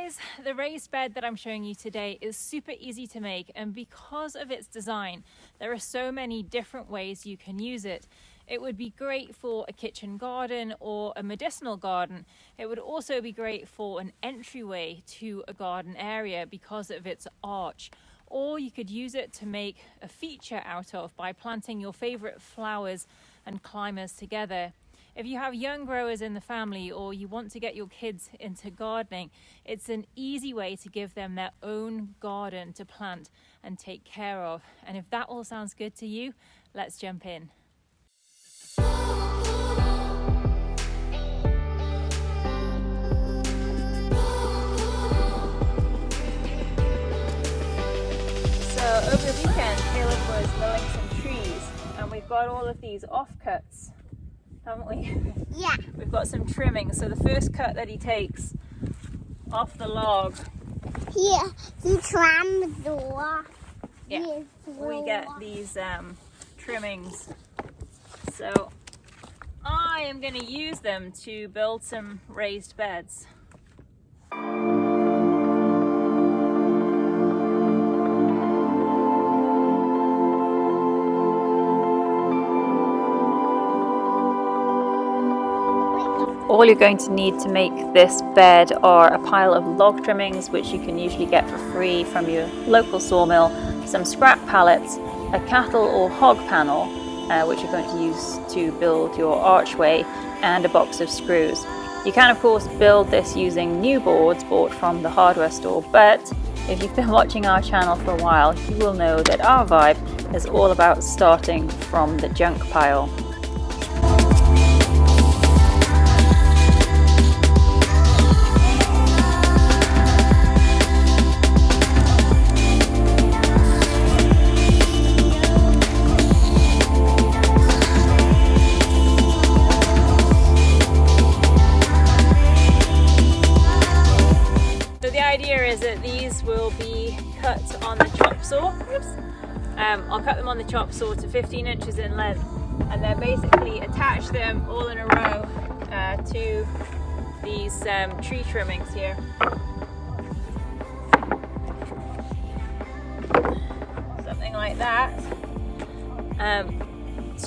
guys, the raised bed that I'm showing you today is super easy to make, and because of its design, there are so many different ways you can use it. It would be great for a kitchen garden or a medicinal garden. It would also be great for an entryway to a garden area because of its arch. Or you could use it to make a feature out of by planting your favorite flowers and climbers together. If you have young growers in the family or you want to get your kids into gardening, it's an easy way to give them their own garden to plant and take care of. And if that all sounds good to you, let's jump in. So over the weekend, Caleb was milling some trees and we've got all of these offcuts, haven't we? Yeah. We've got some trimming. So the first cut that he takes off the log. Here, he trams off. Yeah. We get these trimmings. So I am going to use them to build some raised beds. All you're going to need to make this bed are a pile of log trimmings, which you can usually get for free from your local sawmill, some scrap pallets, a cattle or hog panel, which you're going to use to build your archway, and a box of screws. You can of course build this using new boards bought from the hardware store, but if you've been watching our channel for a while, you will know that our vibe is all about starting from the junk pile. Is that these will be cut on the chop saw. I'll cut them on the chop saw to 15 inches in length and then basically attach them all in a row to these tree trimmings here. Something like that,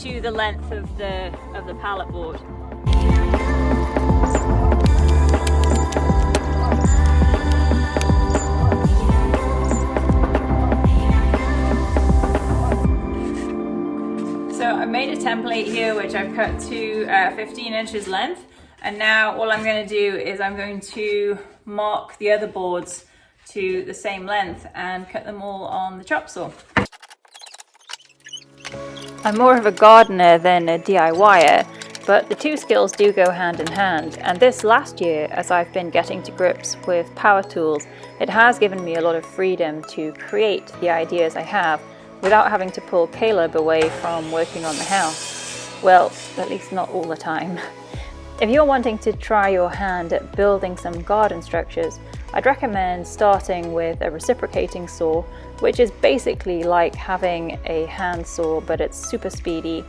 to the length of the pallet board. So I made a template here which I've cut to 15 inches length, and now all I'm going to do is I'm going to mark the other boards to the same length and cut them all on the chop saw. I'm more of a gardener than a DIYer, but the two skills do go hand in hand, and this last year, as I've been getting to grips with power tools, it has given me a lot of freedom to create the ideas I have without having to pull Caleb away from working on the house. Well, at least not all the time. If you're wanting to try your hand at building some garden structures, I'd recommend starting with a reciprocating saw, which is basically like having a hand saw, but it's super speedy,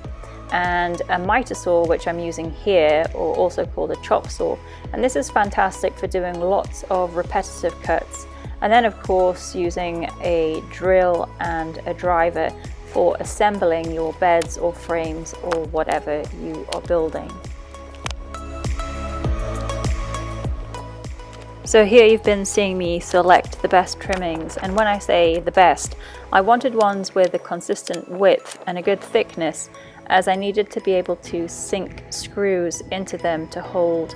and a miter saw, which I'm using here, or also called a chop saw. And this is fantastic for doing lots of repetitive cuts. And then of course using a drill and a driver for assembling your beds or frames or whatever you are building. So here you've been seeing me select the best trimmings, and when I say the best, I wanted ones with a consistent width and a good thickness, as I needed to be able to sink screws into them to hold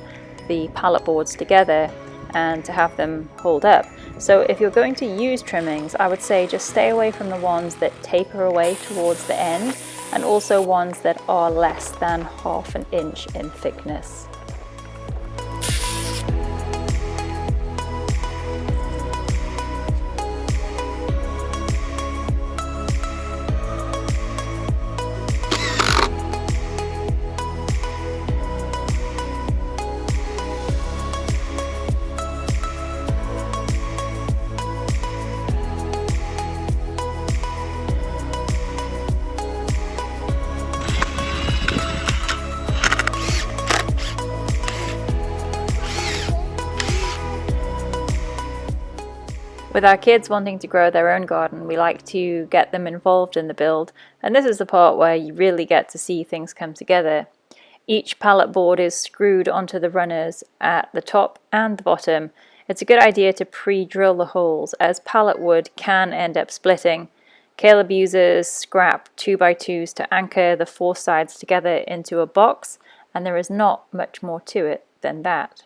the pallet boards together and to have them hold up. So if you're going to use trimmings, I would say just stay away from the ones that taper away towards the end, and also ones that are less than ½ an inch in thickness. With our kids wanting to grow their own garden, we like to get them involved in the build, and this is the part where you really get to see things come together. Each pallet board is screwed onto the runners at the top and the bottom. It's a good idea to pre-drill the holes, as pallet wood can end up splitting. Caleb uses scrap 2x2s to anchor the four sides together into a box, and there is not much more to it than that.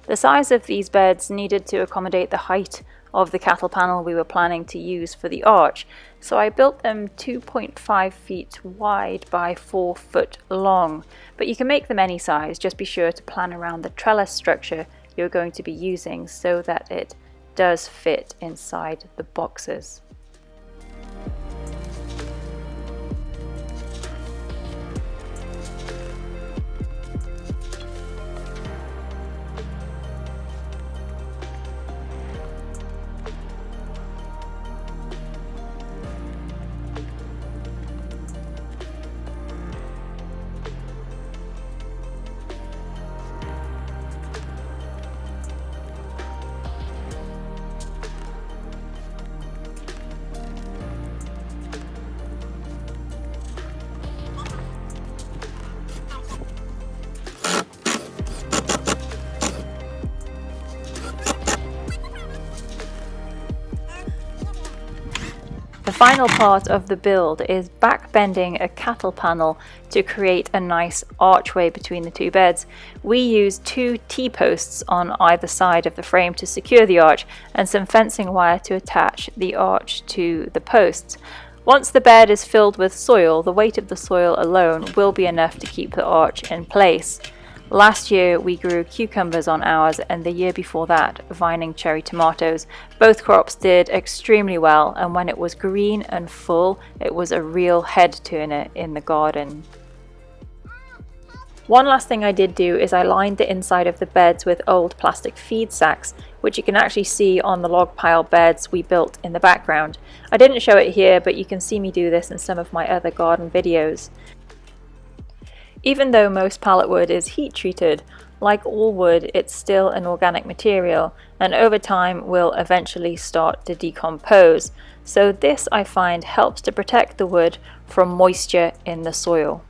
The size of these beds needed to accommodate the height of the cattle panel we were planning to use for the arch, so I built them 2.5 feet wide by 4 foot long. But you can make them any size, just be sure to plan around the trellis structure you're going to be using so that it does fit inside the boxes. The final part of the build is backbending a cattle panel to create a nice archway between the two beds. We used 2 T-posts on either side of the frame to secure the arch and some fencing wire to attach the arch to the posts. Once the bed is filled with soil, the weight of the soil alone will be enough to keep the arch in place. Last year we grew cucumbers on ours, and the year before that vining cherry tomatoes. Both crops did extremely well, and when it was green and full, it was a real head turner in the garden. One last thing I did do is I lined the inside of the beds with old plastic feed sacks, which you can actually see on the log pile beds we built in the background. I didn't show it here, but you can see me do this in some of my other garden videos. Even though most pallet wood is heat treated, like all wood, it's still an organic material and over time will eventually start to decompose. So this, I find, helps to protect the wood from moisture in the soil.